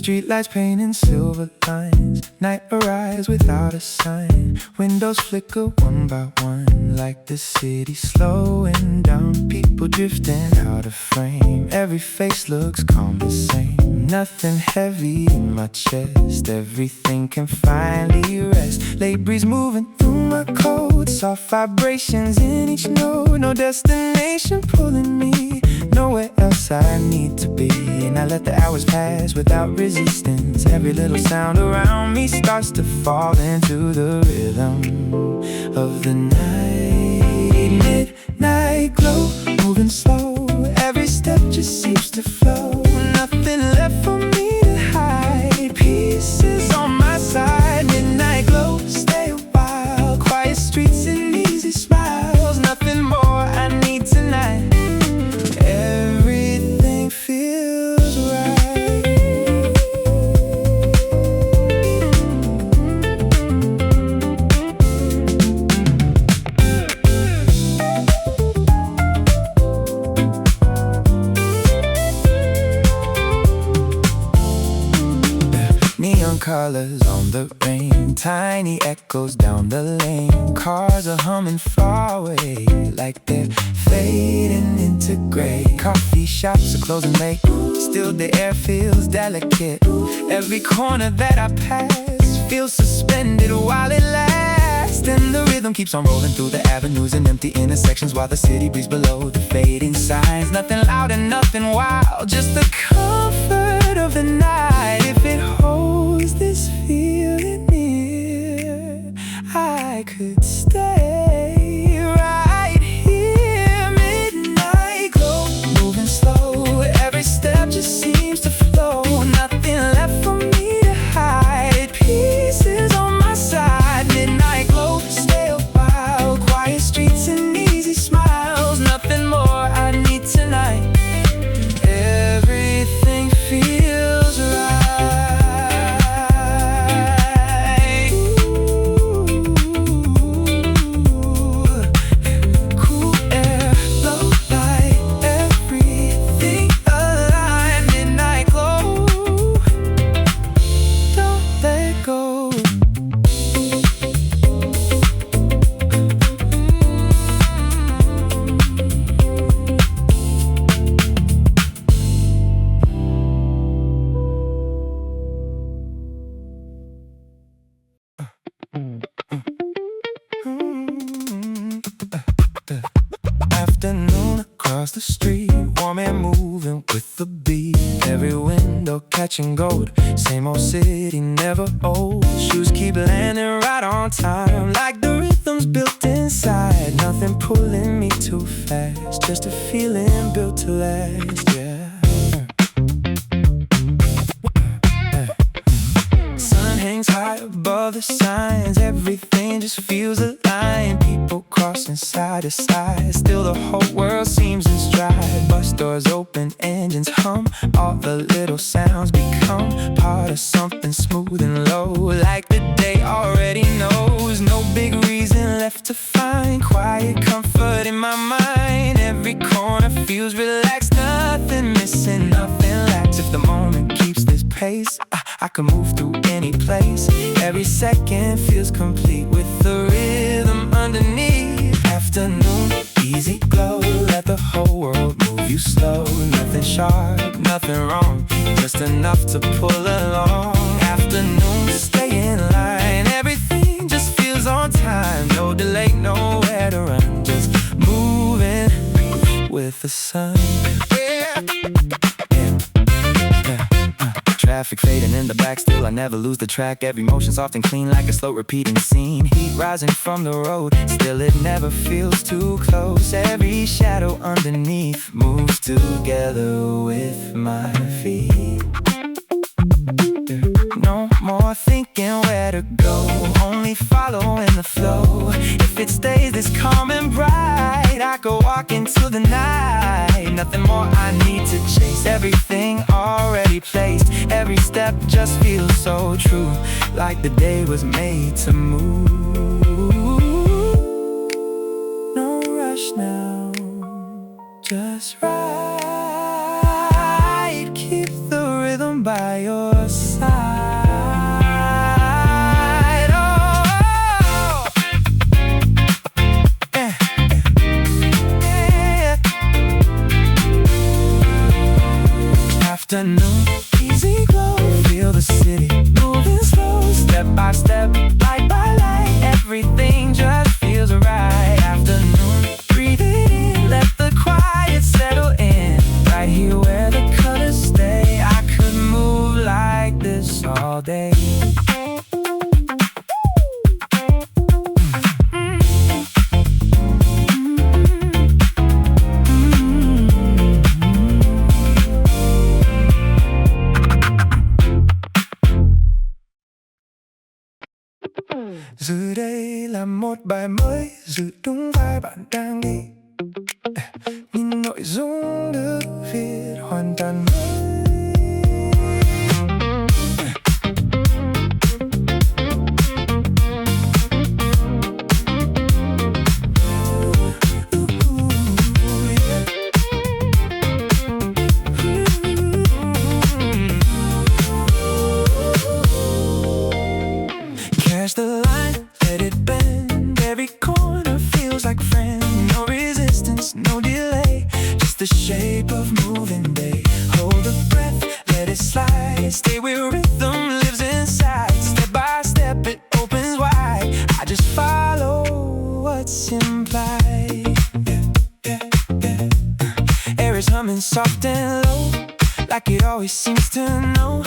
Streetlights painting silver lines. Night arrives without a sign. Windows flicker one by one, like the city slowing down. People drifting out of frame. Every face looks calm the same. Nothing heavy in my chest. Everything can finally rest. Late breeze moving through my coat. Soft vibrations in each note. No destination pulling me nowhere else I need to be. And I let the hours pass without resistance. Every little sound around me starts to fall into the rhythm of the night. Midnight glow, moving slow. Every step just seems to flow. Nothing left for me to hide. Pieces on my side. Midnight glow, stay a while. Quiet streets and easy smiles. Nothing more I need tonight. Everything feels right. Neon colors on the rain, tiny echoes down the lane. Cars are humming far away, like they're fading into gray. Coffee shops are closing late, still the air feels delicate. Every corner that I pass feels suspended while it lasts. And the rhythm keeps on rolling through the avenues and empty intersections, while the city breathes below the fading signs. Nothing loud and nothing wild, just the comfort of the night. If it holds this feeling near, I could stay right here. Midnight glow, moving slow. Every step just seems to flow. Nothing left for me to hide. Pieces on my side. Midnight glow, stay a while. Quiet streets and easy smiles. Nothing more I need tonight. Everything feels right. Cool air, low light, everything alive. Midnight glow, don't let go. Afternoon across the street, warm and moving with the beat. Every window catching gold. Same old city, never old. Shoes keep landing right on time, like the rhythms built inside. Nothing pulling me too fast, just a feeling built to last, yeah. Sun hangs high above the signs. Everything just feels aligned. People crossing side to side. Still the whole world seems in stride. Bus doors open, engines hum. All the little sounds become part of something smooth and low, like the day already knows. No big reason left to find. Quiet comfort in my mind. Every corner feels relaxed. Nothing missing, nothing lacks. If the moment keeps this pace, I can move through any place. Every second feels complete with the rhythm underneath. Afternoon, easy glow. Let the whole world move you slow. Nothing sharp, nothing wrong, just enough to pull along. Afternoon, stay in line. Everything just feels on time. No delay, nowhere to run. Just moving with the sun. Yeah. Traffic fading in the back, still I never lose the track. Every motion's often clean, like a slow repeating scene. Heat rising from the road, still it never feels too close. Every shadow underneath moves together with my feet. No more thinking where to go, only following the flow. If it stays this calm and bright, I go walk into the night. Nothing more I need to chase, everything already placed. Every step just feels so true, like the day was made to move. No rush now, just right. Keep the rhythm by your side. afternoon, easy glow. Feel the city moving slow, step by step, light by light. Everything just feels right. Afternoon, breathe it in, let the quiet settle in. Right here where the colors stay, I could move like this all day. Giờ đây là một bài mới, giữ đúng vai bạn đang đi. Nhìn nội dung được viết hoàn toàn mới. Catch the line, let it bend. Every corner feels like friend. No resistance, no delay. Just the shape of moving day. Hold the breath, let it slide. Stay where rhythm lives inside. Step by step, it opens wide. I just follow what's implied. Air is humming soft and low, like it always seems to know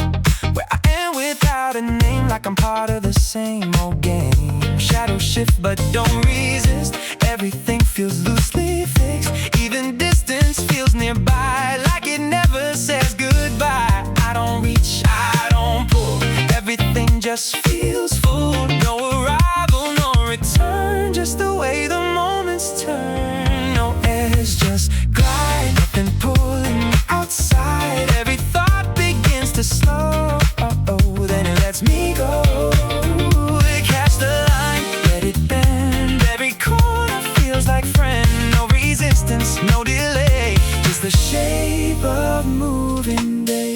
where I am without a name, like I'm part of the same old game. Shadow shift but don't resist. Everything feels loosely fixed. Even distance feels nearby, like it never says goodbye. I don't reach, I don't pull. Everything just feels full. No arrival, no return. Just the way the moments turn. No edge, just glide. Nothing pulling me outside. Every thought begins to slow. Then it lets me go. Catch the line, let it bend. Every corner feels like friend. No resistance, no delay. Just the shape of moving day.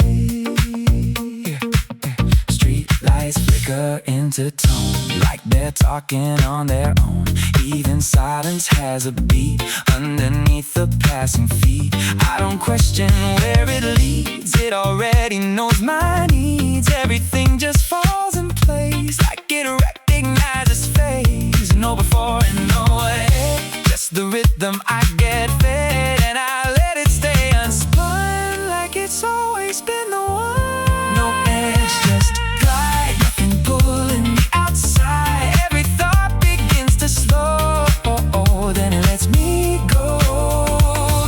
Street lights flicker into tone, like they're talking on their own. Even silence has a beat underneath the passing feet. I don't question where it leads. It already knows my needs. Everything just falls in place, like it recognizes phase. No before and no ahead, just the rhythm I get fed. And I let it stay unspun, like it's always been the one. No edge, just glide. Nothing pulling me outside. Every thought begins to slow. Then it lets me go.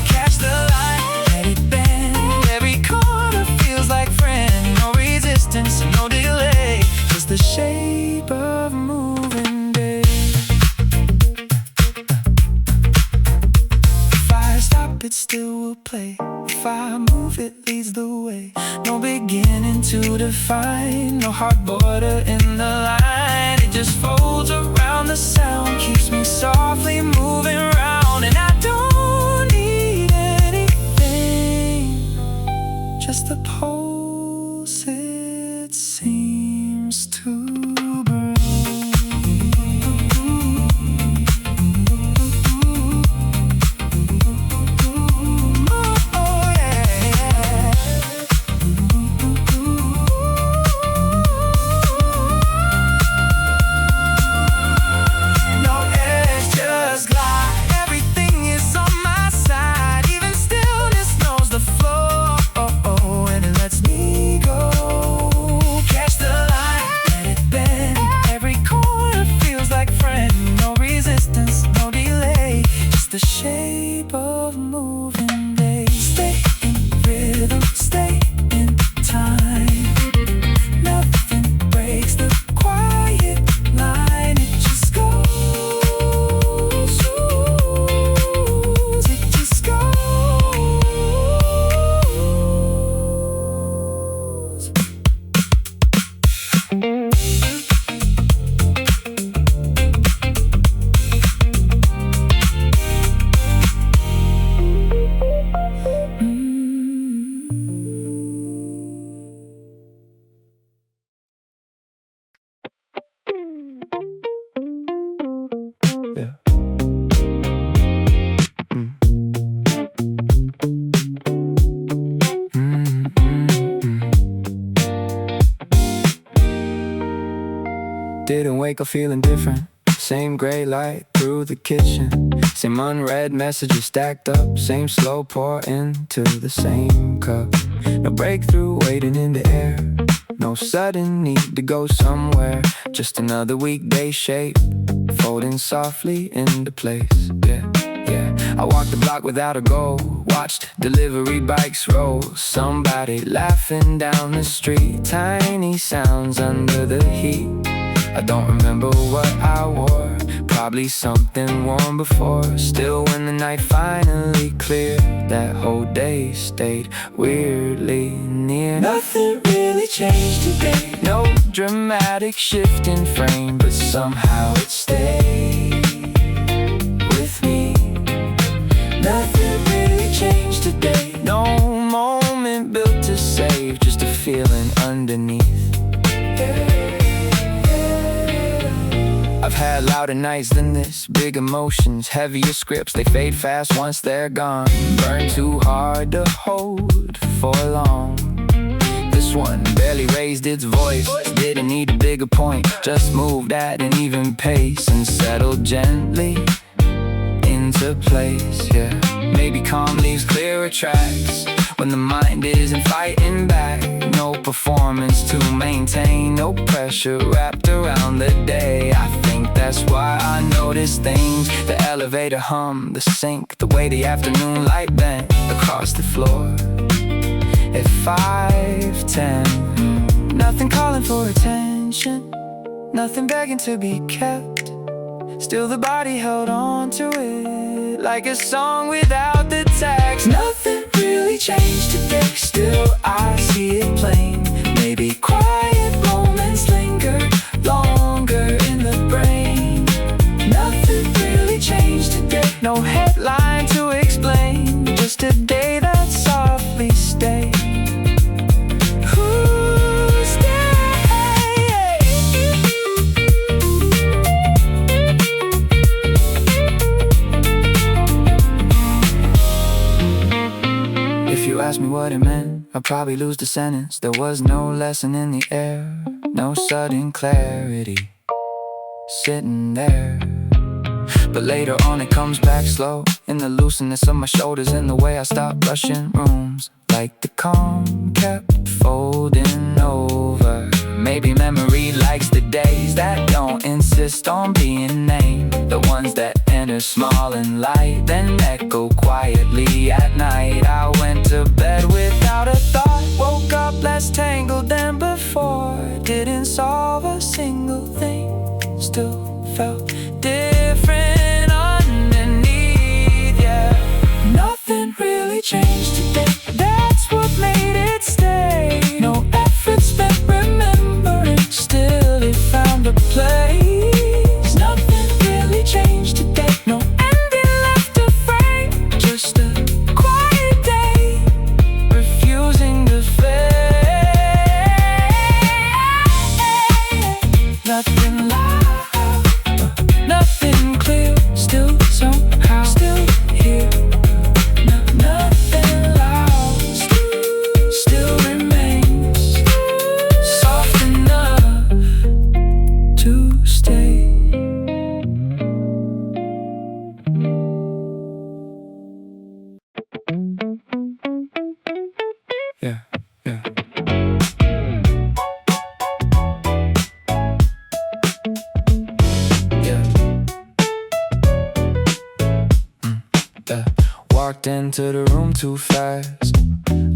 Catch the line, let it bend. Every corner feels like friend. No resistance, no delay. Just the shape of moving day. If I stop, it still will play. If I move, it leads the way. No beginning to define, no hard border in the line. It just folds around the sound, keeps me softly moving around. And I don't need anything, just the pulse it seems to bring. Oh yeah. No edge, just glide. Everything is on my side. Even stillness knows the flow. And it lets wake up feeling different. Same gray light through the kitchen, same unread messages stacked up, same slow pour into the same cup. No breakthrough waiting in the air, no sudden need to go somewhere. Just another weekday shape, folding softly into place. Yeah, I walked the block without a goal, watched delivery bikes roll, somebody laughing down the street, tiny sounds under the heat. I don't remember what I wore, probably something worn before. Still when the night finally cleared, that whole day stayed weirdly near. Nothing really changed today, no dramatic shift in frame, but somehow it stayed with me. Nothing really changed today, no moment built to save, just a feeling underneath. I've had louder nights than this, big emotions, heavier scripts, they fade fast once they're gone. Burn too hard to hold for long. This one barely raised its voice, didn't need a bigger point, just moved at an even pace and settled gently into place. Yeah, maybe calm leaves clearer tracks when the mind isn't fighting back. No performance to maintain, no pressure wrapped around the day. I think that's why I notice things, the elevator hum, the sink, the way the afternoon light bent across the floor at 5:10. Nothing calling for attention, nothing begging to be kept, still the body held on to it like a song without the text. Nothing really changed today, still I see it plain. Maybe quiet moments lingered longer in the brain. Nothing really changed today, no headline to explain, just a day that softly stayed. Ask me what it meant, I'd probably lose the sentence. There was no lesson in the air, no sudden clarity sitting there. But later on it comes back slow, in the looseness of my shoulders, in the way I stopped rushing rooms, like the calm kept folding over. Maybe memory likes the days that don't insist on being named, the ones that enter small and light, then echo quietly at night. I went to bed without a thought, woke up less tangled than before. Didn't solve a single thing, still felt different underneath. Yeah, nothing really changed today, that's what made it stay. No effort spent remembering, still it found a place. Nothing really changed today, no ending left to frame, just a quiet day, refusing to fade. Nothing loud, nothing clear, still somehow, still here. Nothing loud, still remains, soft enough to stay. Yeah. Walked into the room too fast,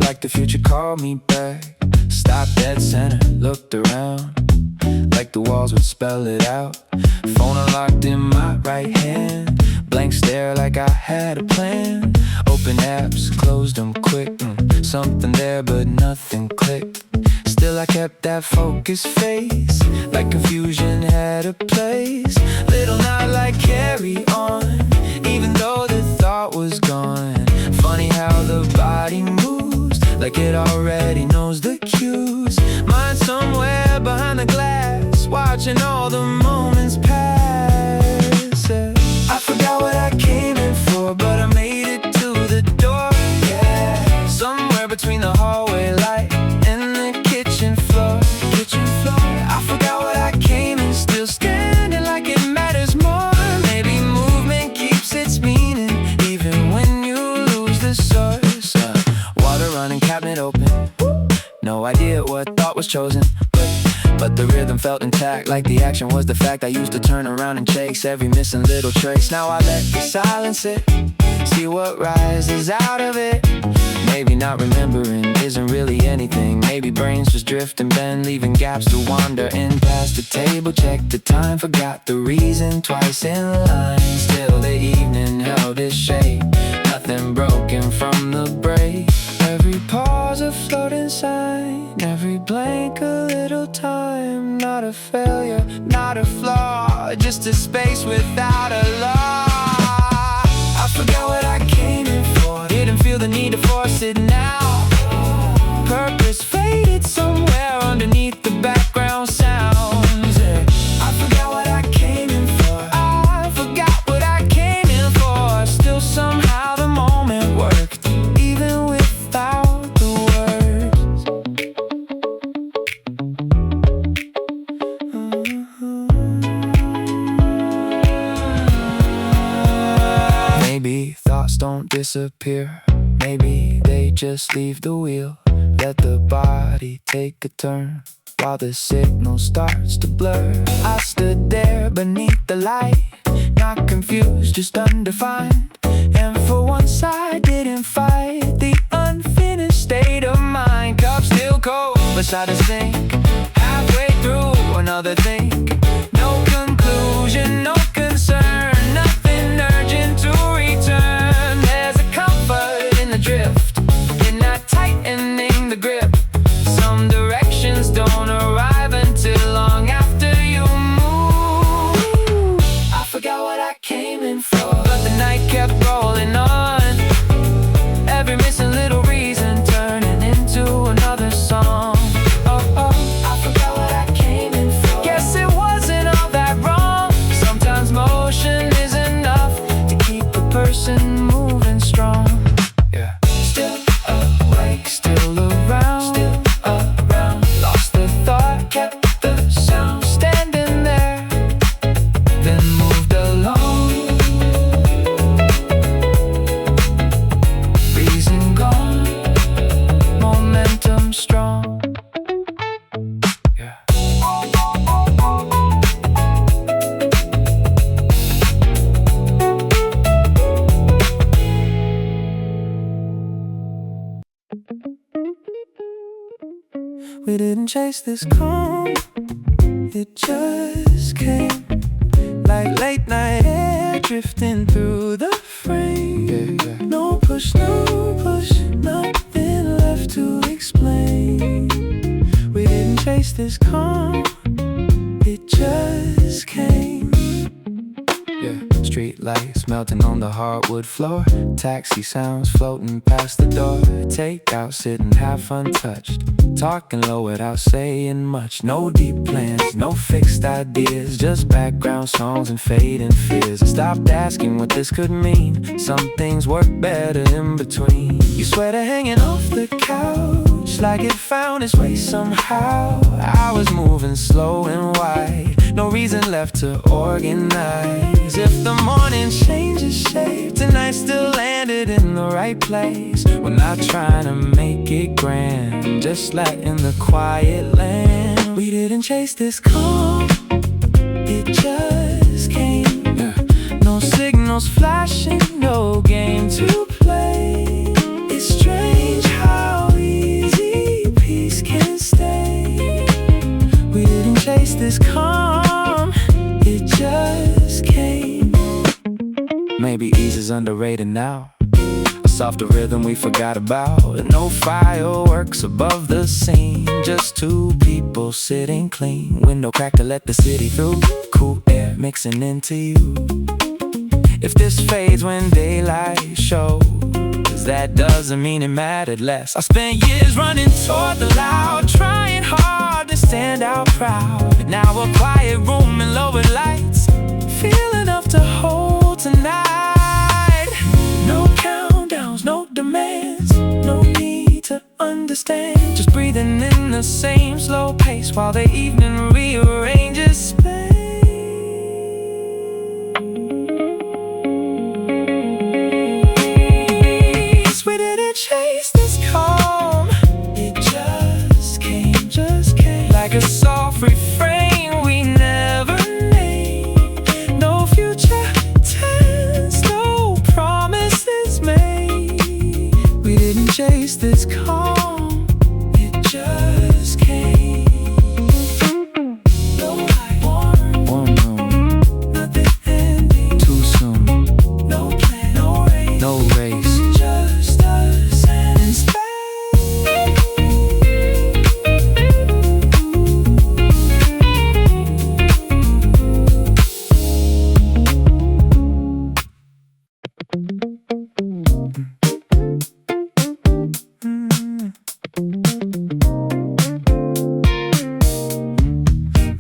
like the future called me back. Stopped dead center, looked around, like the walls would spell it out. Phone unlocked in my right hand, blank stare like I had a plan. Open apps, closed them quick, something there but nothing clicked. Still I kept that focused face, like confusion had a place. Little not like carry on, even though the thought was gone. Funny how the body moves, like it already knows the cues. Mind somewhere behind the glass, watching all the moments pass. I forgot what I came in for, but I made it to the door. Yeah, somewhere between the hallway light and the kitchen floor. I forgot what I came in, still standing cabinet open. No idea what thought was chosen, but the rhythm felt intact, like the action was the fact. I used to turn around and chase every missing little trace. Now I let the silence sit, see what rises out of it. Maybe not remembering isn't really anything. Maybe brains just drift and bend, leaving gaps to wander in. Past the table, checked the time, forgot the reason. Twice in line, still the evening held its shape. Nothing broken from the break. Every pause a floating sign, every blank a little time. Not a failure, not a flaw, just a space without a law. I forgot what I came in for, didn't feel the need to force it now. Purpose faded somewhere underneath the background sounds. I forgot what I came in for, I forgot what I came in for. Still somehow the moment worked, even without the words. Maybe thoughts don't disappear, maybe they just leave the wheel. Let the body take a turn while the signal starts to blur. I stood there beneath the light, not confused, just undefined. And for once I didn't fight the unfinished state of mind. Cup still cold beside the sink, halfway through another think. No conclusion, no concern, nothing urgent to return. There's a comfort in the drift, in not tightening the grip. Some directions don't arrive until long after you move. I forgot what I came in for, but the night kept rolling on. Every missing little reason turning into another song. I forgot what I came in for. Guess it wasn't all that wrong. Sometimes motion is enough to keep a person moving strong. Yeah. Still awake, still around, lost the thought, kept the sound. Standing there, then moved along. Reason gone, momentum strong. Yeah. We didn't chase this calm, it just came. Like late night air drifting through the frame. No push, nothing left to explain. We didn't chase this calm, it just came. Street lights melting on the hardwood floor, taxi sounds floating past the door. Takeout sitting half untouched, talking low without saying much. No deep plans, no fixed ideas, just background songs and fading fears. I stopped asking what this could mean, some things work better in between. You sweater hanging off the couch, like it found its way somehow. I was moving slow and wide, no reason left to organize. If the morning changes shape, tonight still landed in the right place. We're not trying to make it grand, just letting the quiet land. We didn't chase this calm, it just came. No signals flashing, no game to play. It's strange how easy peace can stay. We didn't chase this calm, it just came. Maybe ease is underrated now, a softer rhythm we forgot about. No fireworks above the scene, just two people sitting clean. Window crack to let the city through, cool air mixing into you. If this fades when daylight shows, that doesn't mean it mattered less. I spent years running toward the loud, trying hard to stand out proud. Now a quiet room and lowered lights feel enough to hold tonight. No countdowns, no demands, no need to understand. Just breathing in the same slow pace while the evening rearranges space. We didn't chase this calm, peace that's calm, it just came. No light, warm room, nothing ending too soon. No plan, no race, just us and space.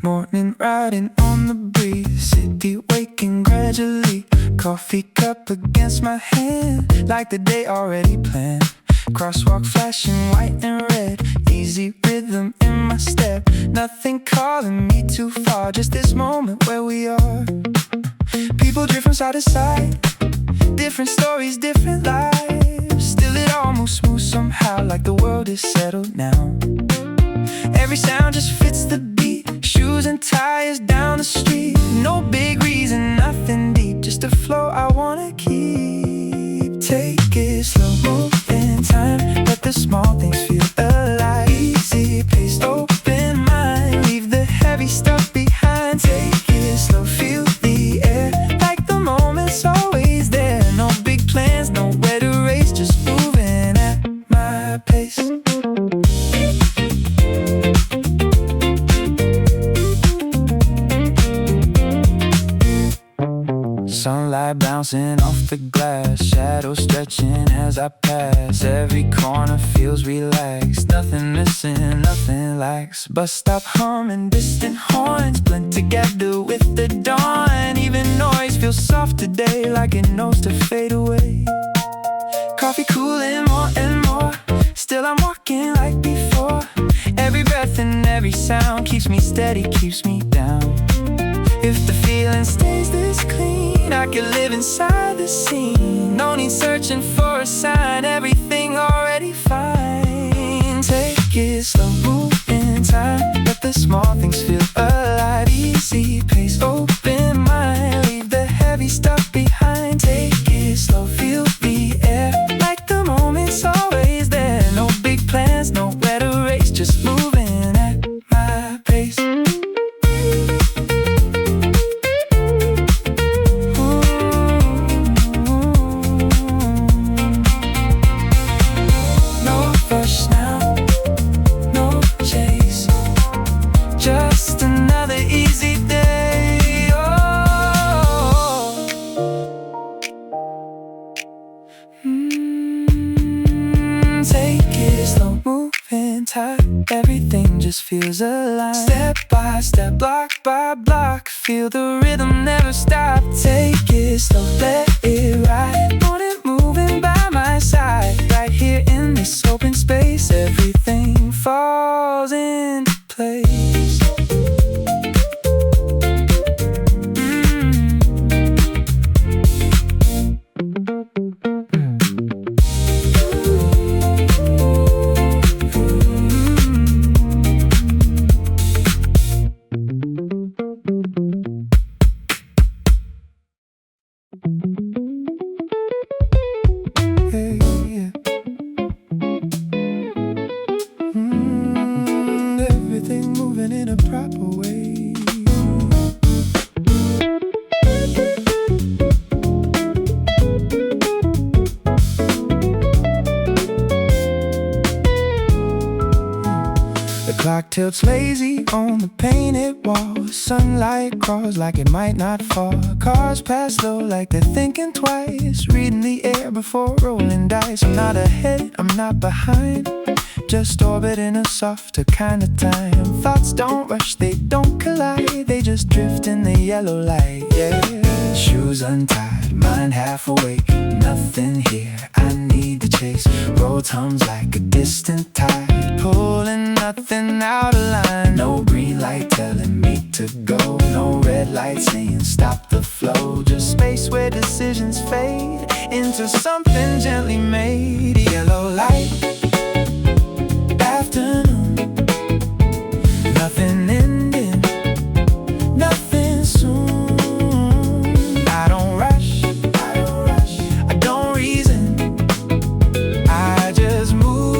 Morning riding on the breeze, city waking gradually. Coffee cup against my hand, like the day already planned. Crosswalk flashing white and red, easy rhythm in my step. Nothing calling me too far, just this moment where we are. People drift from side to side, different stories, different lives. Still it all moves smooth somehow, like the world is settled now. Every sound just fits the beat, shoes and tires down the street. No big reason, nothing deep, just a flow I wanna keep. Take it slow, move in time, let the small things feel alive. Easy pace, open mind, leave the heavy stuff behind. Take it slow, feel the air, like the moment's always there. No big plans, nowhere to race, just moving at my pace. Sunlight bouncing off the glass, shadows stretching as I pass. Every corner feels relaxed, nothing missing, nothing lacks. Bus stop humming, distant horns blend together with the dawn. Even noise feels soft today, like it knows to fade away. Coffee cooling more and more, still I'm walking like before. Every breath and every sound keeps me steady, keeps me down. If the feeling stays this clean, I could live inside the scene. No need searching for a sign, everything already fine. Take it slow, move in time, let the small things feel alive. Easy pace, open mind, leave the heavy stuff behind. Take it slow, feel the air, like the moment's always there. No big plans, nowhere to race, just moving at my pace. Just another easy day. Take it slow, moving tight, everything just feels alive. Step by step, block by block, feel the rhythm never stop. Take it slow, let it ride, want it moving by my side. Right here in this open space, everything falls into place. Everything moving in a proper way. The clock tilts lazy on the painted walls. Sunlight crawls like it might not fall. Cars pass slow like they're thinking twice, reading the air before rolling dice. I'm not ahead, I'm not behind, just orbiting a softer kind of time. Thoughts don't rush, they don't collide, they just drift in the yellow light, yeah. Shoes untied, mind half awake, nothing here I need to chase. Road hums like a distant tide, pulling nothing out of line. No green light telling me to go, no red light saying stop the flow. Just space where decisions fade into something gently made. Yellow light, afternoon, nothing ending, nothing soon. I don't rush, I don't reason, I just move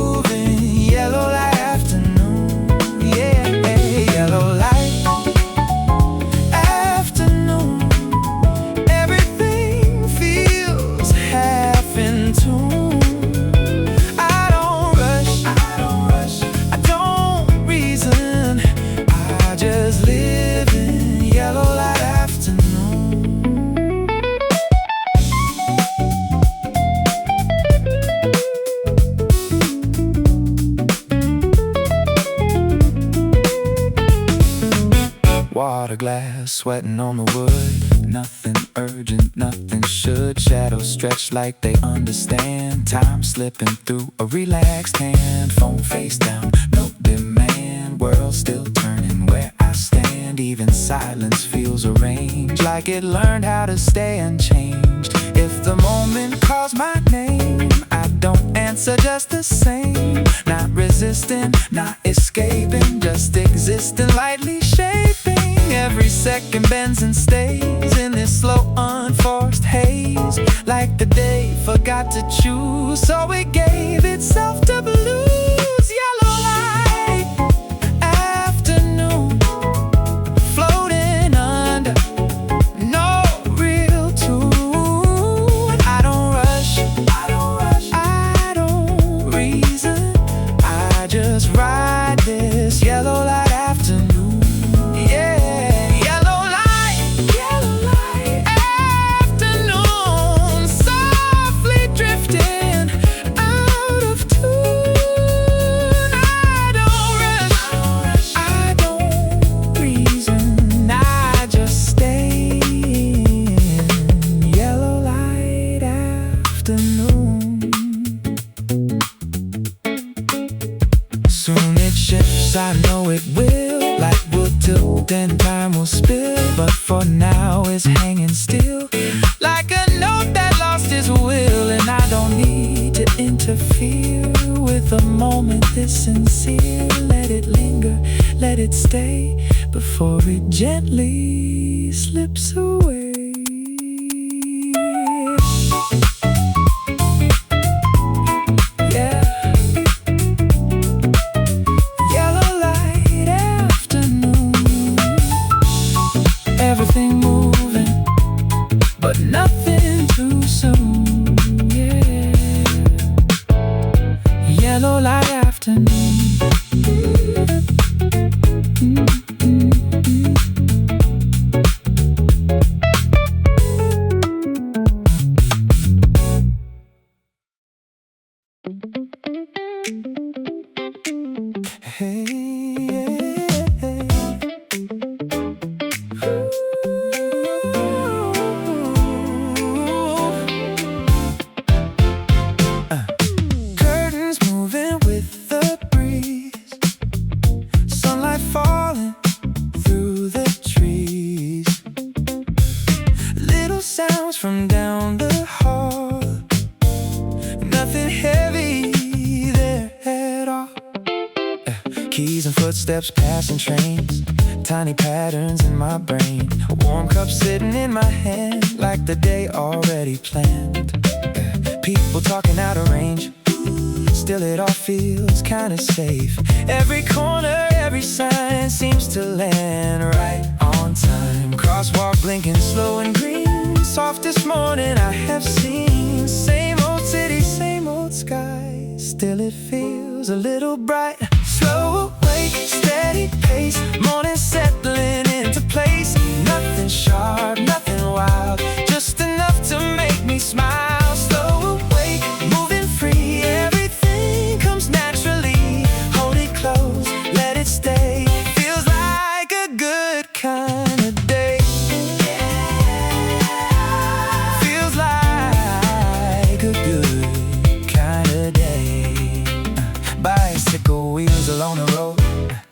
water glass, sweating on the wood. Nothing urgent, nothing should. Shadows stretch like they understand. Time slipping through a relaxed hand. Phone face down, no demand. World still turning where I stand. Even silence feels arranged, like it learned how to stay unchanged. If the moment calls my name, I don't answer just the same. Not resisting, not escaping, just existing, lightly shaping. Every second bends and stays in this slow, unforced haze. Like the day forgot to choose, so it gave itself to blues. Yellow light, afternoon, floating under no real tune. I don't rush, I don't reason. I just ride this yellow light afternoon. Yeah, yellow light, afternoon, softly drifting out of tune. I don't rush, I don't reason. I just stay in yellow light afternoon. Soon it shifts, I know it will. Light will tilt and time will spill, but for now it's hanging still, like a note that lost its will. And I don't need to interfere with a moment this sincere. Let it linger, let it stay, before it gently slips away. Everything moving, but nothing too soon, yeah. Yellow light afternoon. Hey, curtains moving with the breeze, sunlight falling through the trees, little sounds from down the hall, nothing heavy there at all. Keys and footsteps passing trains, tiny patterns in my brain, a warm cup sitting in my hand, like the day already planned. People talking out of range, still it all feels kinda safe. Every corner, every sign seems to land right on time. Crosswalk blinking slow and green, softest morning I have seen. Same old city, same old sky, still it feels a little bright. Slow awake, steady pace, morning settling into place. Nothing sharp, nothing wild, just enough to make me smile. Slow awake, moving free, everything comes naturally. Hold it close, let it stay, feels like a good kind of day. Feels like a good kind of day. Bicycle wheels along the road,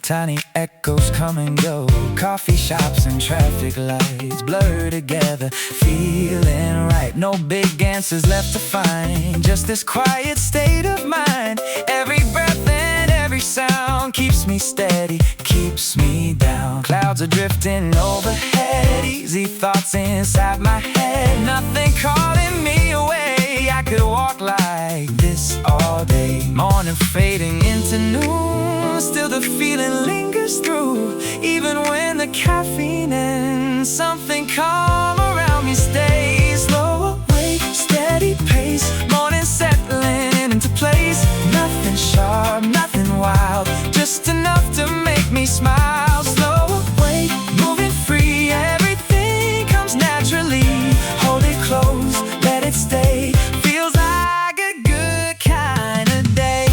tiny echoes come and go. Coffee shops and traffic lights blur together, feeling right. No big answers left to find, just this quiet state of mind. Every breath and every sound keeps me steady, keeps me down. Clouds are drifting overhead, easy thoughts inside my head. Nothing calling me away, I could walk like this all day. Morning fading into noon, still the feeling lingers through. Even when the caffeine ends, something calm around me stays. Slow awake, steady pace, morning settling into place. Nothing sharp, nothing wild, just enough to make me smile. Slow awake, moving free, everything comes naturally. Hold it close, let it stay, feels like a good kind of day.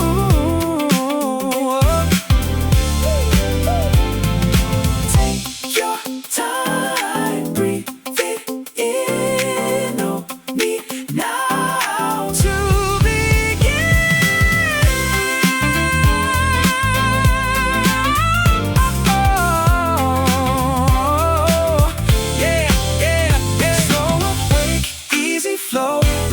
Ooh,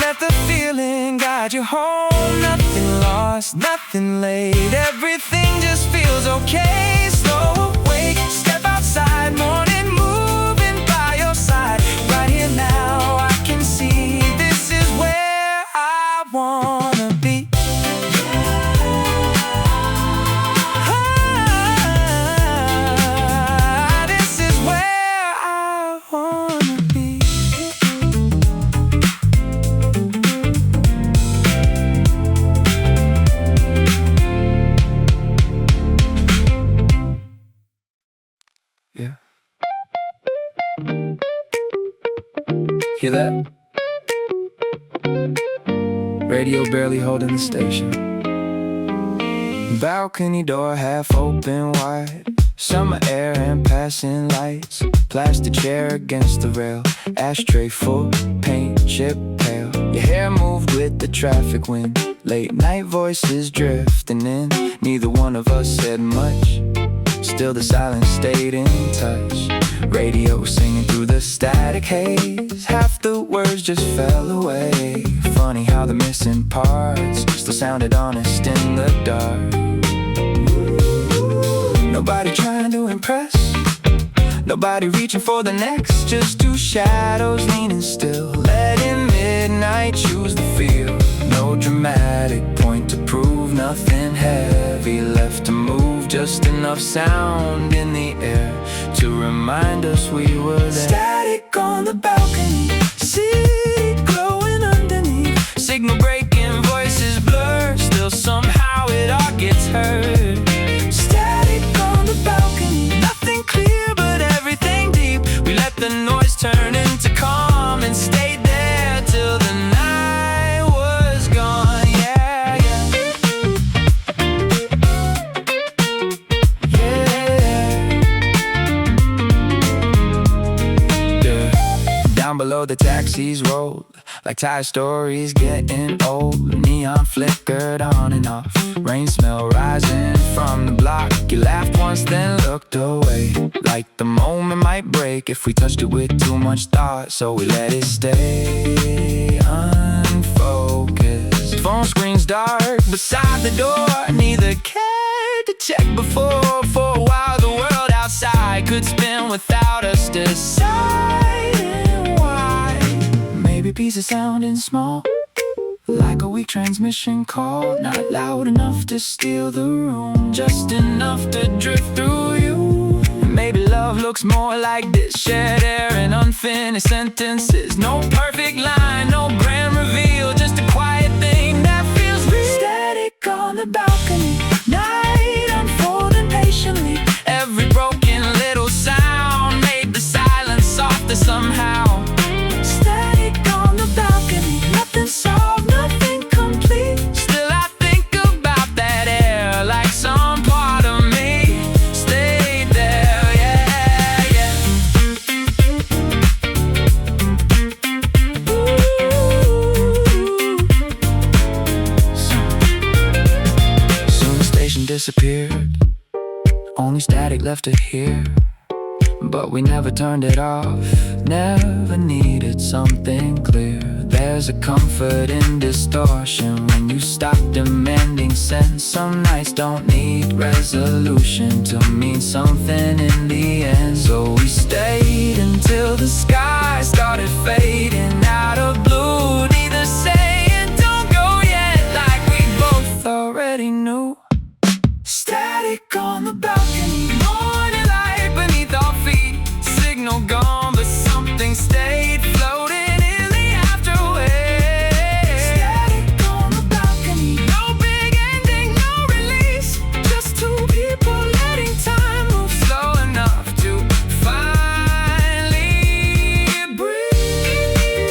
Let the feeling guide you home. Nothing lost, nothing late. Everything just feels okay. Slow awake, step outside. Morning moving by your side. Right here now I can see this is where I wanna be. This is where I wanna be. Yeah. Hear that? Radio barely holding the station. Balcony door half open wide. Summer air and passing lights. Plastic chair against the rail. Ashtray full, paint chip pale. Your hair moved with the traffic wind. Late night voices drifting in. Neither one of us said much. Still the silence stayed in touch. Radio singing through the static haze. Half the words just fell away. Funny how the missing parts still sounded honest in the dark. Nobody trying to impress. Nobody reaching for the next. Just two shadows leaning still. Letting midnight choose the field. No dramatic point to prove. Nothing heavy left to move. Just enough sound in the air to remind us we were there. Static on the balcony, city glowing underneath. Signal breaking, voices blur. Still somehow it all gets heard. Static on the balcony, nothing clear but everything deep. We let the noise turn into calm and stayed there till the night was gone. Yeah, yeah. Down below the taxis rolled like tire stories getting old. Neon flickered on and off. Rain smell rising from the block. You laughed once then looked away. Like the moment might break if we touched it with too much thought. So we let it stay unfocused. Phone screens dark beside the door. Neither cared to check before. For a while the world outside could spin without us deciding why. Maybe pieces sounding small, like a weak transmission call. Not loud enough to steal the room, just enough to drift through you. Maybe love looks more like this. Shared air and unfinished sentences. No perfect line, no grand reveal. Just a quiet thing that feels real. Static on the balcony, night unfolding patiently. Every broken little sound made the silence softer somehow. Static on the balcony, nothing solved, nothing complete. Still I think about that air like some part of me stayed there, yeah, yeah. Soon the station disappeared. Only static left to hear. But we never turned it off. Never needed something clear. There's a comfort in distortion when you stop demanding sense. Some nights don't need resolution to mean something in the end. So we stayed until the sky started fading out of blue. Neither saying don't go yet, like we both already knew. Static on the balcony, morning light beneath our feet. Signal gone, but something stayed floating in the afterwave. Static on the balcony, no big ending, no release. Just two people letting time move slow enough to finally breathe.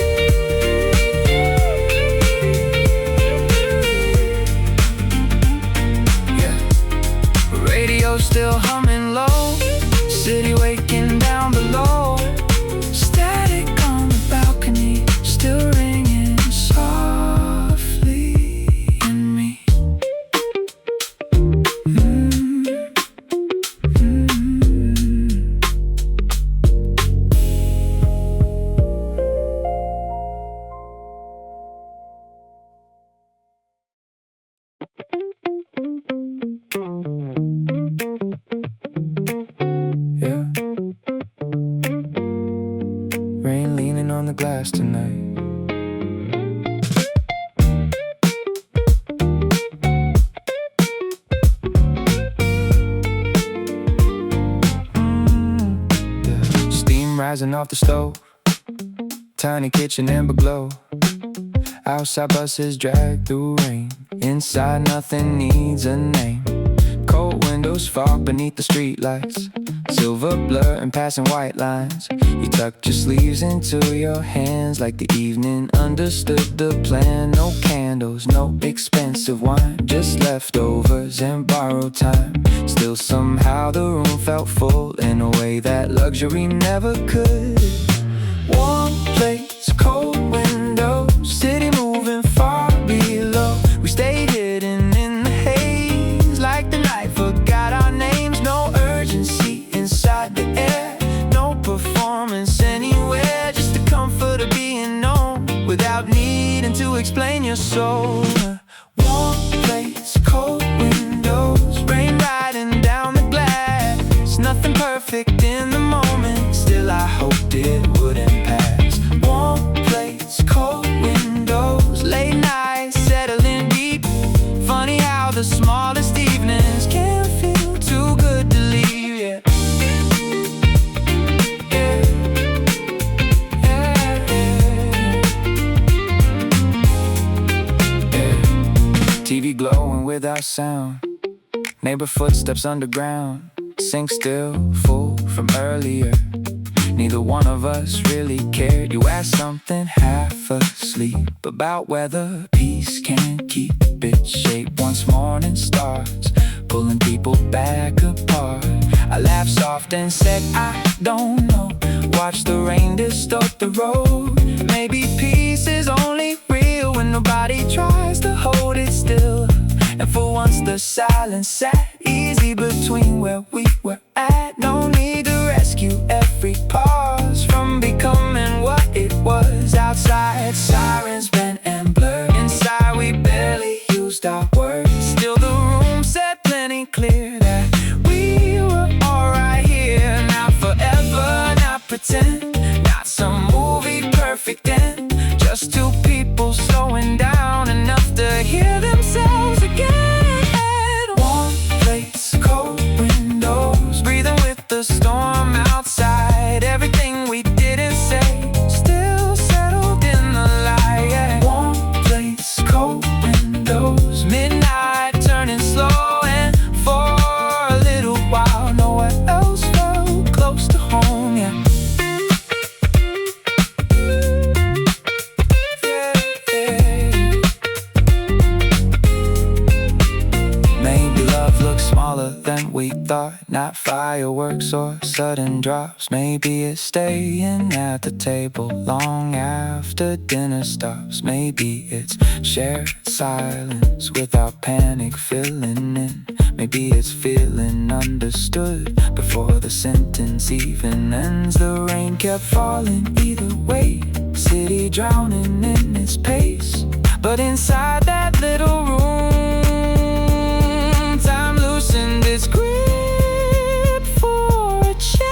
rising off the stove. Tiny kitchen amber glow. Outside buses drag through rain. Inside nothing needs a name. Cold windows fog beneath the streetlights. Silver blur and passing white lines. You tucked your sleeves into your hands like the evening understood the plan. No candles, no expensive wine, just leftovers and borrowed time. Still somehow the room felt full in a way that luxury never could. Warm plates, cold windows, city moving far below. We stayed hidden in the haze like the night forgot our names. No urgency inside the air, no performance anywhere, just the comfort of being known without needing to explain your soul. Warm place, cold windows, rain riding down the glass. Nothing perfect in the moment, still I hoped it wouldn't pass. Warm place, cold windows, late nights settling deep. Funny how the smallest evenings can feel too good to leave, yeah. TV glowing without sound. Neighbor footsteps underground. Sink still, full from earlier. Neither one of us really cared. You asked something half asleep about whether peace can keep its shape once morning starts, pulling people back apart. I laughed soft and said, I don't know. Watch the rain distort the road. Maybe peace is only real when nobody tries to hold it still. And for once the silence sat easy between where we were at. No need to rescue every pause from becoming what it was. Outside sirens bent and blurred. Inside we barely used our words. Still the room said plenty clear that we were alright here. Not forever, not pretend, not some movie perfect end. Just two people slowing down enough to hear themselves again. Warm place, cold windows, breathing with the storm outside. Everything we didn't say still settled in the light, yeah. Warm place, cold windows, midnight turning slow. And for a little while nowhere else felt close to home, yeah. Than we thought, not fireworks or sudden drops. Maybe it's staying at the table long after dinner stops. Maybe it's shared silence without panic filling in. Maybe it's feeling understood before the sentence even ends. The rain kept falling either way, city drowning in its pace. But inside that little room, time loosened its grip for a change.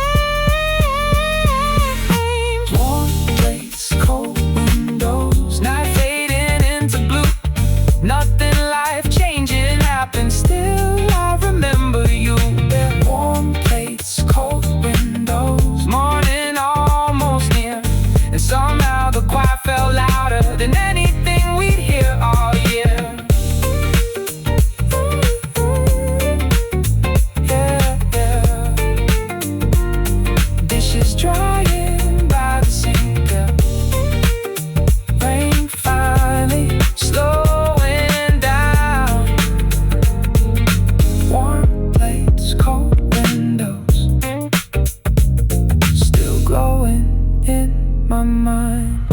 Warm place, cold windows, night fading into blue. Nothing life-changing happened, still I remember you. Yeah. Warm place, cold windows, morning almost near. And somehow the quiet felt louder than anything we'd hear all year. Drying by the sink, yeah. Rain finally slowing down. Warm plates, cold windows, still glowing in my mind.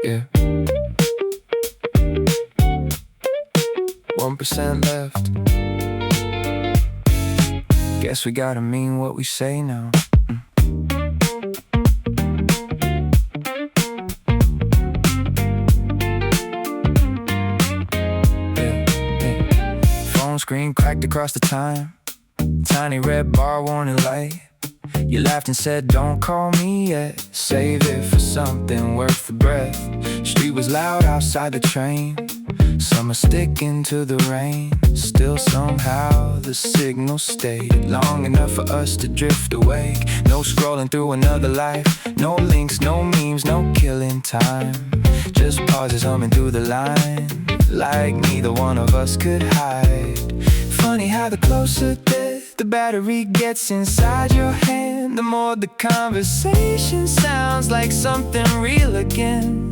Yeah. 1% left. Guess we gotta mean what we say now. Phone screen cracked across the time. Tiny red bar warning light. You laughed and said, don't call me yet. Save it for something worth the breath. Street we was loud outside the train. Summer sticking to the rain. Still somehow the signal stayed long enough for us to drift away. No scrolling through another life. No links, no memes, no killing time. Just pauses humming through the line, like neither one of us could hide. Funny how the closer that the battery gets inside your hand, the more the conversation sounds like something real again.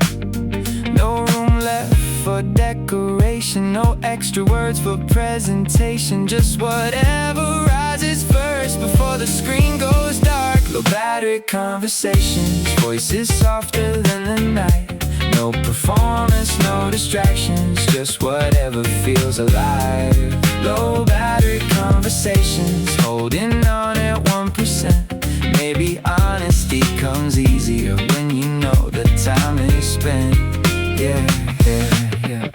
No room left for decoration, no extra words for presentation. Just whatever rises first before the screen goes dark. Low battery conversations, voices softer than the night. No performance, no distractions, just whatever feels alive. Low battery conversations, holding on at 1%. Maybe honesty comes easier when you know the time is spent. Yeah, yeah, yeah.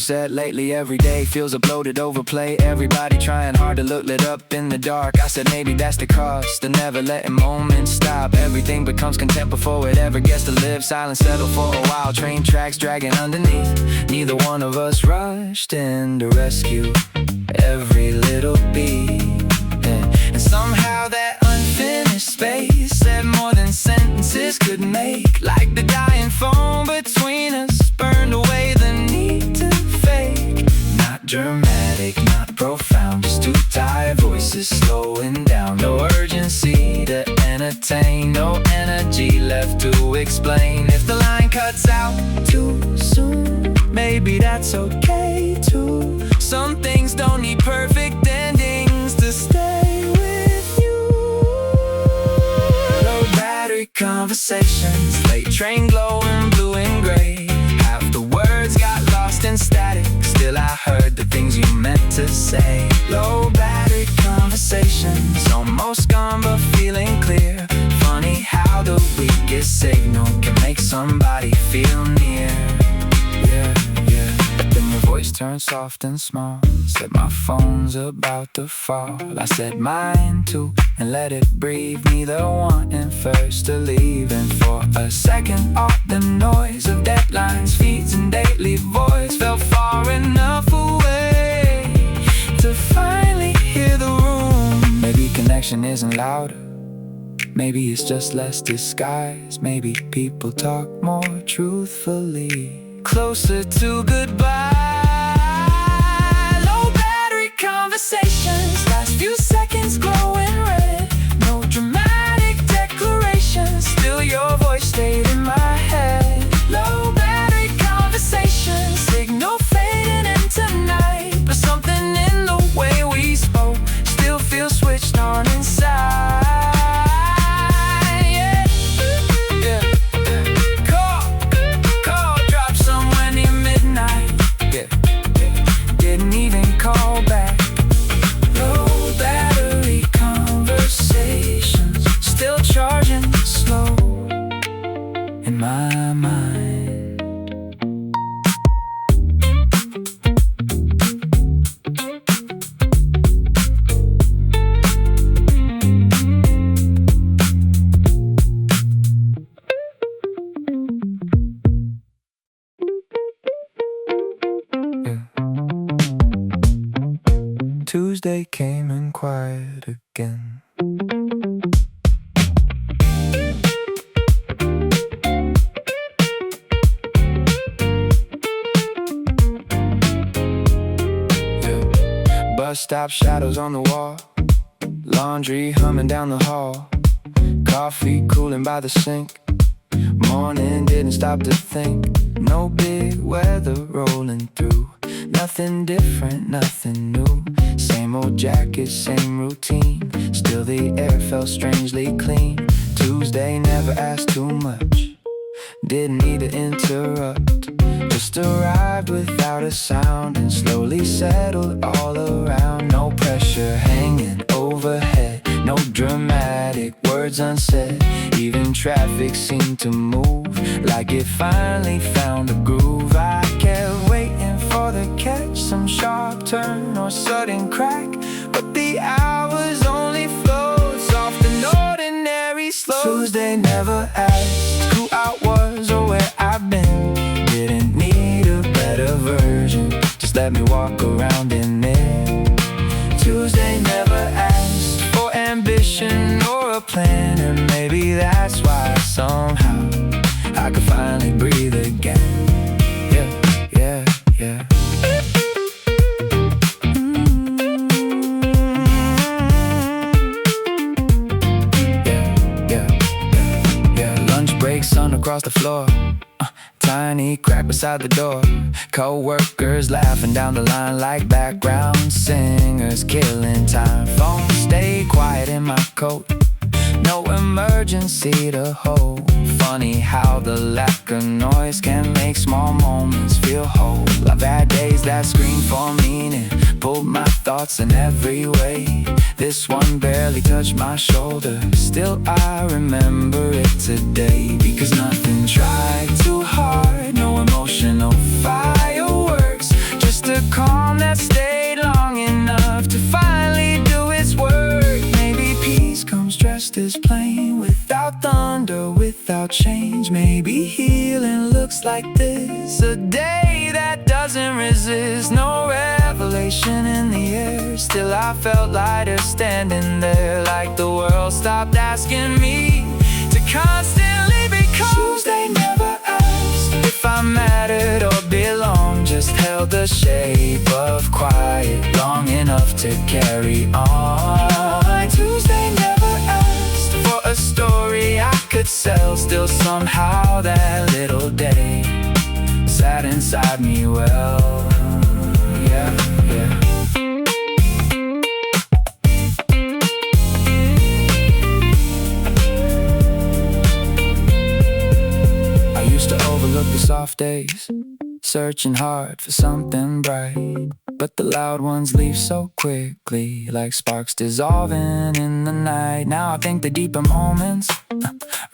Said lately every day feels uploaded overplay. Everybody trying hard to look lit up in the dark. I said maybe that's the cost of never letting moments stop. Everything becomes content before it ever gets to live. Silence settle for a while, train tracks dragging underneath. Neither one of us rushed in to rescue every little beat. And somehow that unfinished space said more than sentences could make. Like the dying phone between us burned away the need to fake. Not dramatic, not profound, just two tired voices slowing down. No urgency to entertain, no energy left to explain. If the line cuts out too soon, maybe that's okay too. Some things don't need perfect endings to stay with you. Low battery conversations, late train glowing blue and gray. Half the words got lost in static, still I heard the things you meant to say. Low battery conversations, almost gone but feeling clear. Funny how the weakest signal can make somebody feel near. Yeah, yeah. Then your voice turned soft and small. Said my phone's about to fall. I said mine too, and let it breathe. Neither wanting first to leave. And for a second all the noise of deadlines, feeds and daily voice felt far enough away to finally hear the room. Maybe connection isn't louder, maybe it's just less disguised. Maybe people talk more truthfully, closer to goodbye. Low battery conversations, last few seconds glowing red. No dramatic declarations, still your voice stayed in my head. Low battery conversations, signal fading into night. But something in the way we spoke still feels switched on inside. Call back. Low battery conversations, still charging slow in my mind. Tuesday came in quiet again. Yeah. Bus stop shadows on the wall, laundry humming down the hall, coffee cooling by the sink. Morning didn't stop to think. No big weather rolling through. Nothing different, nothing new. Same old jacket, same routine. Still the air felt strangely clean. Tuesday never asked too much, didn't need to interrupt. Just arrived without a sound and slowly settled all around. No pressure hanging overhead, no dramatic words unsaid. Even traffic seemed to move like it finally found a groove. I kept waiting for the catch, some sharp turn or sudden crack, but the the hours only flow soft and ordinary slow. Tuesday never asked who I was or where I've been. Didn't need a better version, just let me walk around in it. Tuesday never asked for ambition or a plan, and maybe that's why somehow I could finally breathe again. Yeah, yeah, yeah. Sun across the floor, tiny crack beside the door. Co-workers laughing down the line like background singers, killing time. Phone stay quiet in my coat, no emergency to hold. Funny how the lack of noise can make small moments feel whole. I've had days that scream for meaning, pulled my thoughts in every way. This one barely touched my shoulder, still I remember it today. Because nothing tried too hard, no emotional fireworks, just a calm that stayed long enough to finally do its work. Maybe peace comes dressed as plain, without thunder, without change. Maybe healing looks like this, a day that doesn't resist. No revelation in the air, still I felt lighter standing there, like the world stopped asking me to constantly become. Tuesday never asked if I mattered or belonged, just held the shape of quiet long enough to carry on. Tuesday never asked for a story I could sell, still somehow that little day sat inside me well. Yeah, yeah. I used to overlook the soft days, searching hard for something bright, but the loud ones leave so quickly, like sparks dissolving in the night. Now I think the deeper moments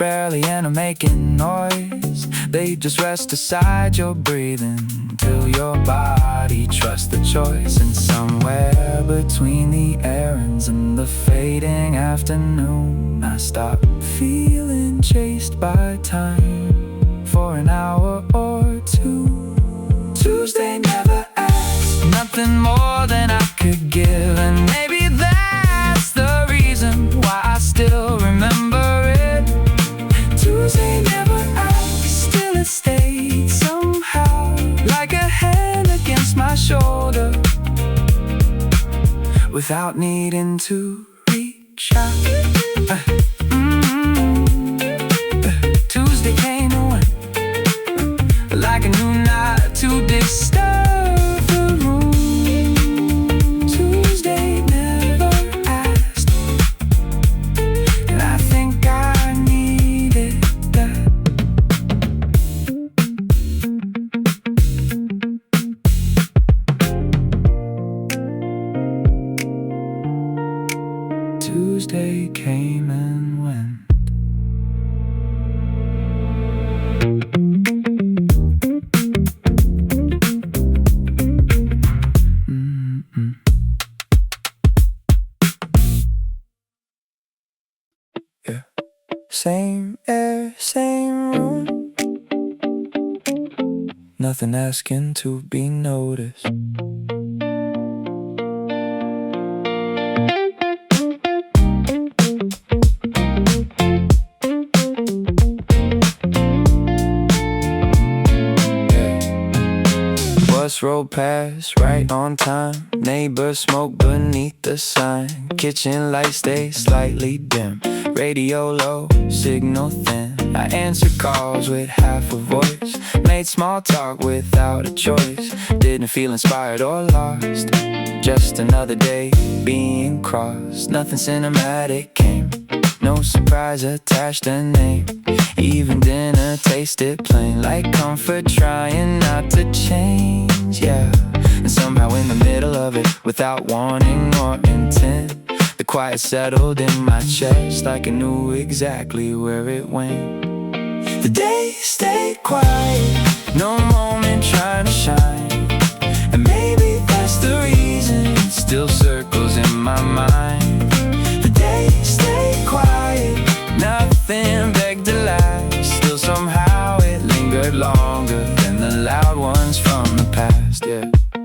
rarely end up making noise. They just rest aside your breathing till your body trusts the choice. And somewhere between the errands and the fading afternoon, I stop feeling chased by time for an hour or two. Tuesday never asked nothing more than I could give, and maybe that's the reason why I still remember it. Tuesday never asked, still it stayed somehow, like a hand against my shoulder, without needing to reach out. Tuesday came and went, like a new night to disturb the room. Tuesday never asked, and I think I needed that. Tuesday came and went. Yeah. Same air, same room, nothing asking to be noticed. Bus rolled past right on time, neighbors smoke beneath the sign, kitchen lights stay slightly dim, radio low, signal thin. I answered calls with half a voice, made small talk without a choice. Didn't feel inspired or lost, just another day being crossed. Nothing cinematic came, no surprise attached a name. Even dinner tasted plain, like comfort trying not to change, yeah. And somehow in the middle of it, without warning or intent, the quiet settled in my chest, like I knew exactly where it went. The day stayed quiet, no moment trying to shine, and maybe that's the reason it still circles in my mind.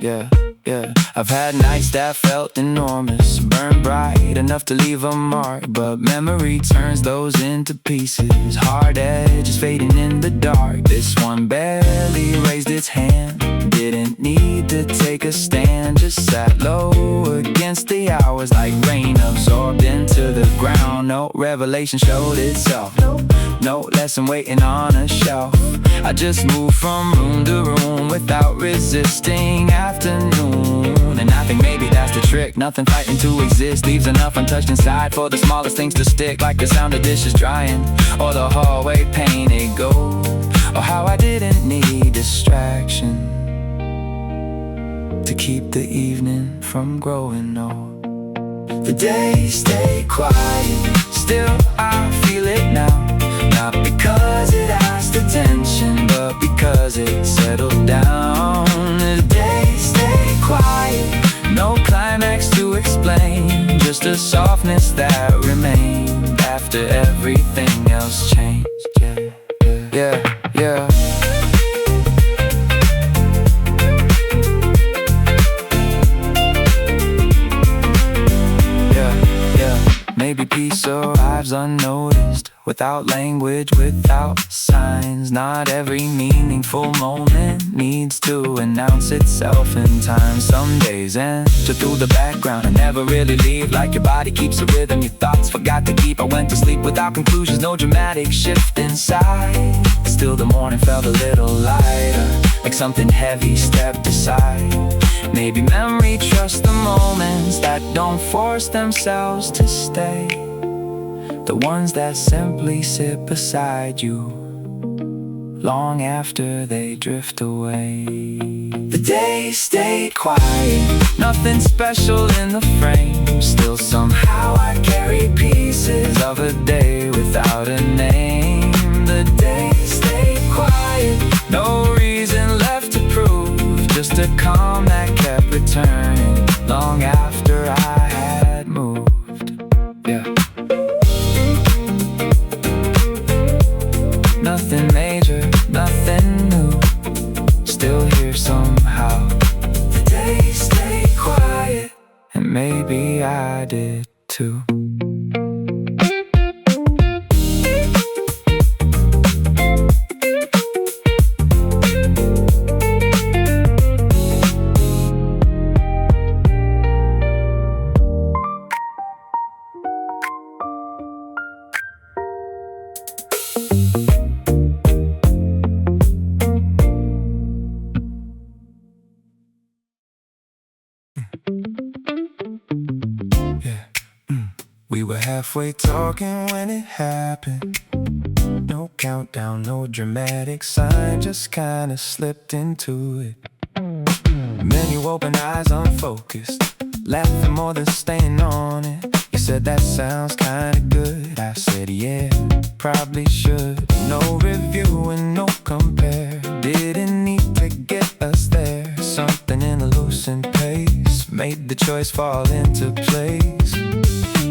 yeah, yeah. I've had nights that felt enormous, burned bright enough to leave a mark, but memory turns those into pieces, hard edges fading in the dark. This one barely raised its hand, didn't need to take a stand, just sat low against the hours like rain absorbed into the ground. No revelation showed itself, no lesson waiting on a shelf. I just moved from room to room without resisting afternoon. And I think maybe that's the trick, nothing fighting to exist, leaves enough untouched inside for the smallest things to stick, like the sound of dishes drying, or the hallway painted gold, or how I didn't need distraction to keep the evening from growing old. The days stay quiet, still I feel it now. Not because it asked attention, but because it settled down. The days stay quiet, no climax to explain, just a softness that remained after everything else changed. Yeah, yeah, yeah. Maybe peace arrives unnoticed, without language, without signs. Not every meaningful moment needs to announce itself in time. Some days enter through the background and never really leave, like your body keeps a rhythm your thoughts forgot to keep. I went to sleep without conclusions, no dramatic shift inside. Still the morning felt a little lighter, like something heavy stepped aside. Maybe memory trusts the moments that don't force themselves to stay, the ones that simply sit beside you long after they drift away. The days stay quiet, nothing special in the frame, still somehow I carry pieces of a day without a name. The days stay quiet, no reason left to prove, just a calm that kept returning long after I had moved. Yeah. Nothing major, nothing new, still here somehow. The days stay quiet, and maybe I did too. We were halfway talking when it happened. No countdown, no dramatic sign, just kinda slipped into it. Then you opened eyes unfocused, laughing more than staying on it. You said that sounds kinda good. I said yeah, probably should. No review and no compare, didn't need to get us there. Something in a loosened pace made the choice fall into place.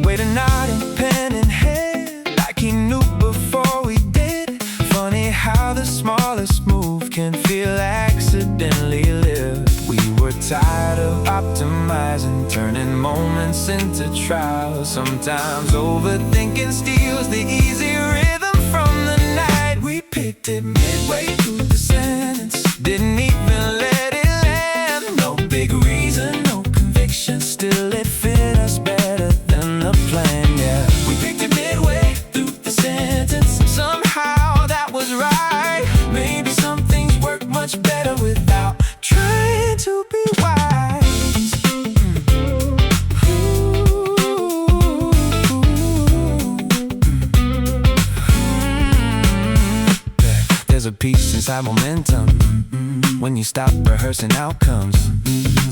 Wait a night and pen in hand, like he knew before we did. Funny how the smallest move can feel accidentally lived. We were tired of optimizing, turning moments into trials. Sometimes overthinking steals the easy rhythm from the night. We picked it midway through the sentence, didn't even let it land. No big reason, no conviction, still it fit us better than the plan, yeah. We picked it midway through the sentence, somehow that was right. Maybe some things work much better without trying to be wise. There's a peace inside momentum when you stop rehearsing outcomes.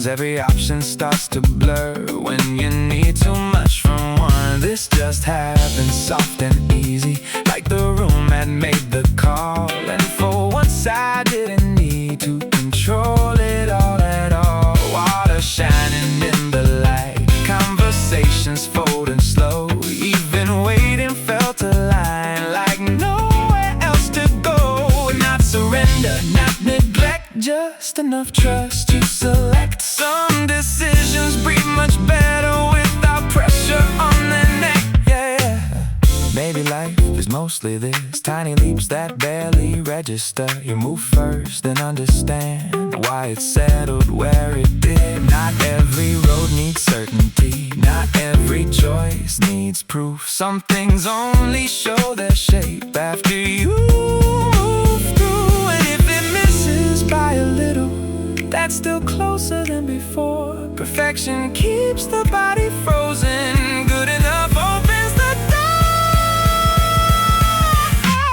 Every option starts to blur when you need too much from one. This just happened soft and easy, like the room had made the call. And for once I didn't need to control it all at all. Water shining in the light, conversations folding slow. Even waiting felt aligned, like nowhere else to go. Not surrender, not neglect, just enough trust to select. Some decisions breathe much better without pressure on their neck. Yeah. Maybe life is mostly this, tiny leaps that barely register. You move first and understand why it settled where it did. Not every road needs certainty, not every choice needs proof. Some things only show their shape after you move through. And if it misses by a little, that's still closer than before. Perfection keeps the body frozen, good enough opens the door.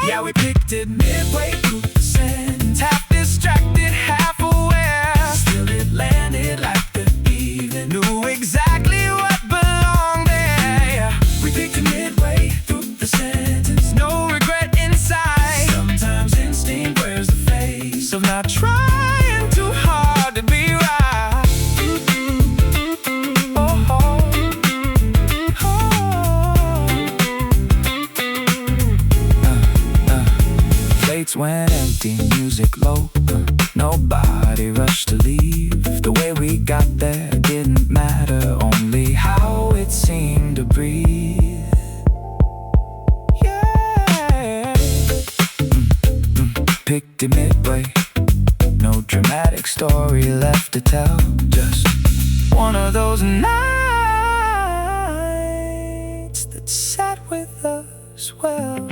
Yeah, we picked it midway through the sentence, half distracted, half aware. Still it landed like the evening knew exactly what belonged there. Yeah, we picked it midway through the sentence, no regret inside. Sometimes instinct wears the face of not trying too hard to be right. Plates went empty, music low, nobody rushed to leave. The way we got there didn't matter, only how it seemed to breathe. Yeah. Picked it midway, no dramatic story left to tell. Just one of those nights that sat with us well.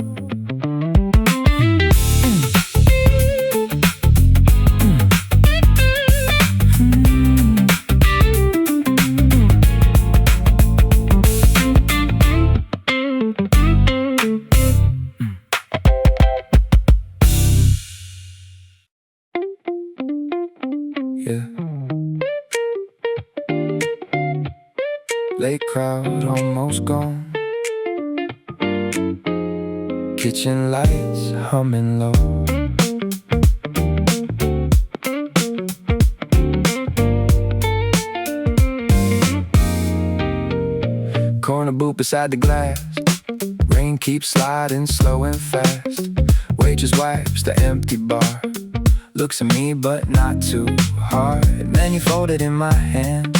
Yeah. Late crowd almost gone, kitchen lights humming low. Corner booth beside the glass, rain keeps sliding slow and fast. Waitress wipes the empty bar, looks at me but not too hard. Menu folded in my hand,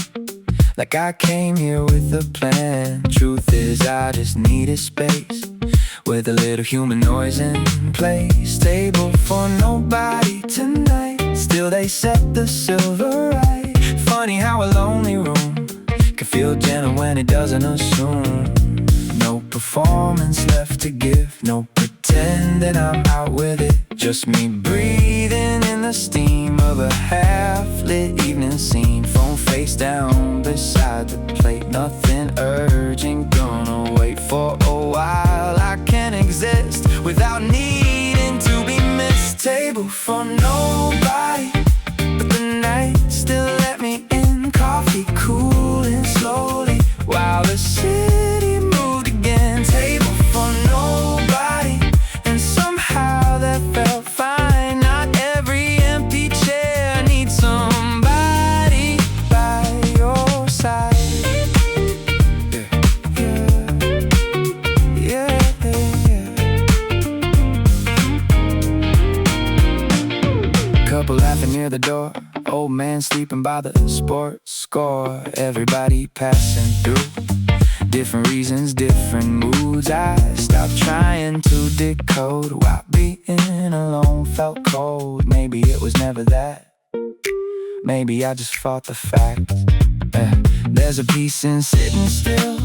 like I came here with a plan. Truth is I just needed space, with a little human noise in place. Table for nobody tonight, still they set the silver right. Funny how a lonely room can feel gentle when it doesn't assume. No performance left to give, no pretending I'm out with it. Just me breathing in the steam of a half-lit evening scene. Phone face down beside the plate, nothing urgent, gonna wait for a while. I can't exist without needing to be missed. Table for nobody, but the night still let me in. Coffee cooling slowly while the city moved again. Table for nobody, and somehow that felt fine. Not every empty chair needs somebody by your side. Yeah, yeah, yeah. Couple laughing near the door, old man sleeping by the sports score. Everybody passing through, different reasons, different moods. I stopped trying to decode why being alone felt cold. Maybe it was never that, maybe I just fought the fact. There's a peace in sitting still,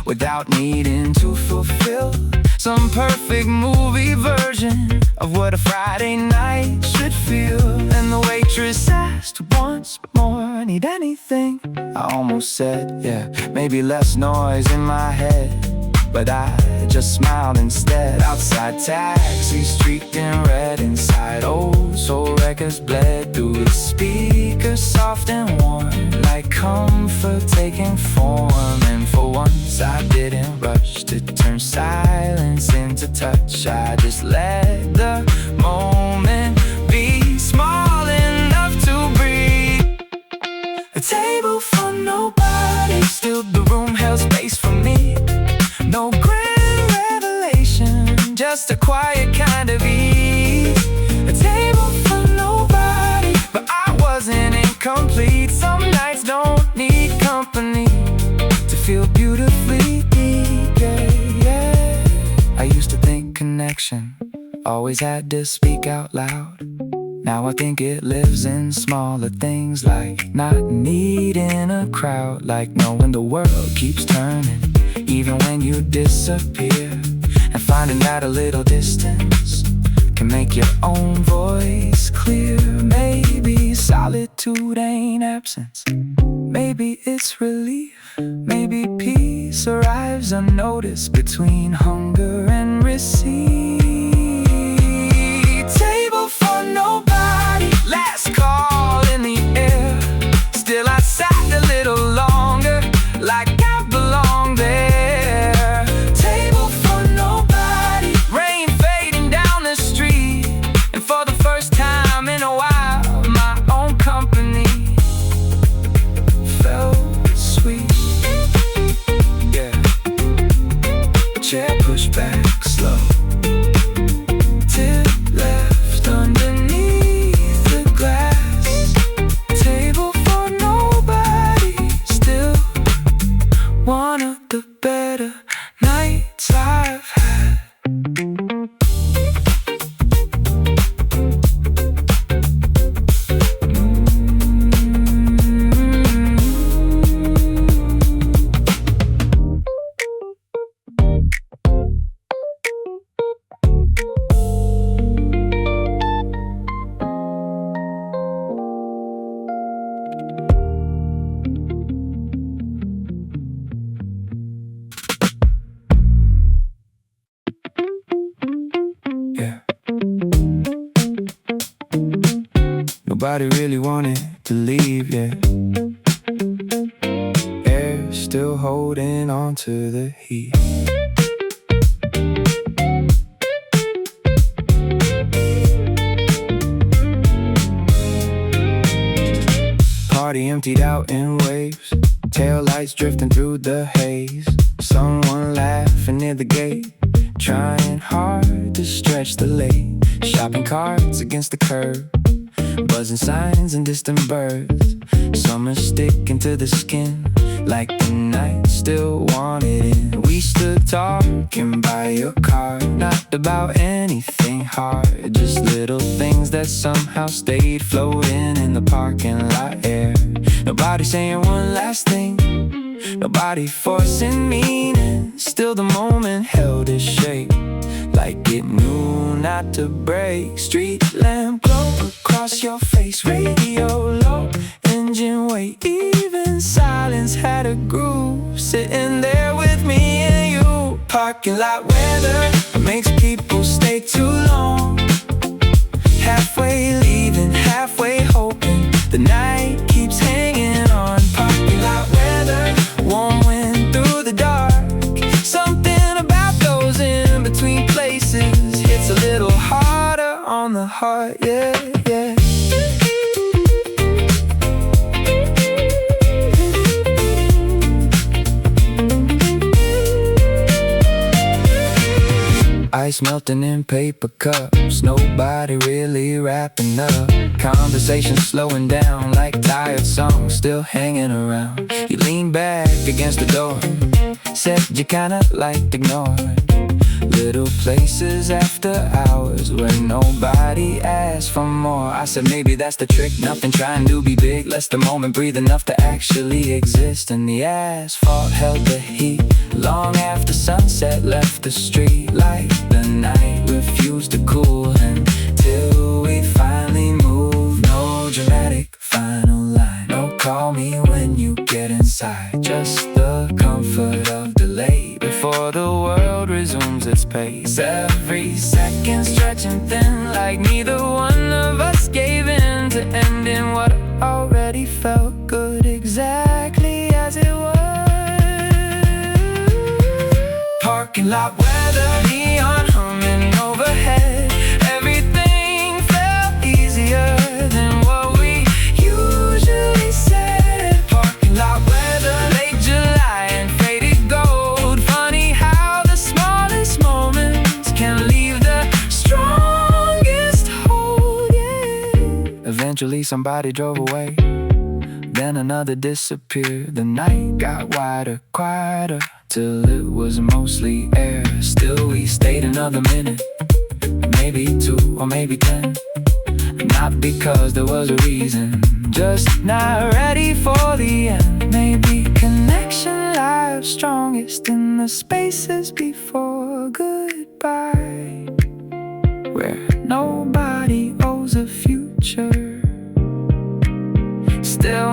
without needing to fulfill some perfect movie version of what a Friday night should feel. And the waitress asked once more, need anything? I almost said, yeah, maybe less noise in my head, but I just smiled instead. Outside taxis streaked in red, inside old soul records bled through the speakers, soft and warm, like comfort taking form. And for once I didn't rush to turn silence into touch. I just let the moment be small enough to breathe. A table for nobody, still the room held space for me. No grand revelation, just a quiet kind of ease. A table for nobody, but always had to speak out loud. Now I think it lives in smaller things, like not needing a crowd, like knowing the world keeps turning even when you disappear, and finding that a little distance can make your own voice clear. Maybe solitude ain't absence, maybe it's relief. Maybe peace arrives unnoticed between hunger and receipt. Table for nobody, last call in the air. Still I sat a little longer, like I belong there. Table for nobody, rain fading down the street, and for the first time in a while, my own company felt sweet. Chair pushed back slow, tip left underneath the glass. Table for nobody, still one of the better nights I've had. Nobody really wanted to leave yet. Air still holding on to the heat. Party emptied out in waves, tail lights drifting through the haze. Someone laughing near the gate, trying hard to stretch the late. Shopping carts against the curb, buzzing signs and distant birds. Summer sticking to the skin, like the night still wanted it. We stood talking by your car, not about anything hard, just little things that somehow stayed floating in the parking lot air. Nobody saying one last thing, nobody forcing meaning. Still the moment held its shape, like it knew not to break. Street lamp glow across your face, radio low, engine wait. Even silence had a groove, sitting there with me and you. Parking lot weather makes people stay too long, halfway leaving, halfway hoping. The night keeps hanging on. Parking lot weather, warm wind through the dark. Something about those in between places hits a little harder on the heart, yeah, yeah. Ice melting in paper cups, nobody really wrapping up. Conversation slowing down like tired songs still hanging around. You lean back against the door, said you kinda liked ignored. Little places after hours where nobody asked for more. I said maybe that's the trick, nothing trying to be big. Let the moment breathe enough to actually exist. And the asphalt held the heat long after sunset left the street. Like the night refused to cool until we finally moved. No dramatic final line, no call me when you get inside. Just the comfort of delay before the world resumes its pace. Every second stretching thin, like neither one of us gave in to ending what already felt good exactly as it was. Parking lot weather, neon humming overhead. Everything felt easier than what we usually said. Parking lot weather, late July and faded gold. Funny how the smallest moments can leave the strongest hold, yeah. Eventually somebody drove away, then another disappeared. The night got wider, quieter, till it was mostly air. Still we stayed another minute, maybe 2, or maybe 10. Not because there was a reason, just not ready for the end. Maybe connection lies strongest in the spaces before goodbye, where nobody owes a future. Still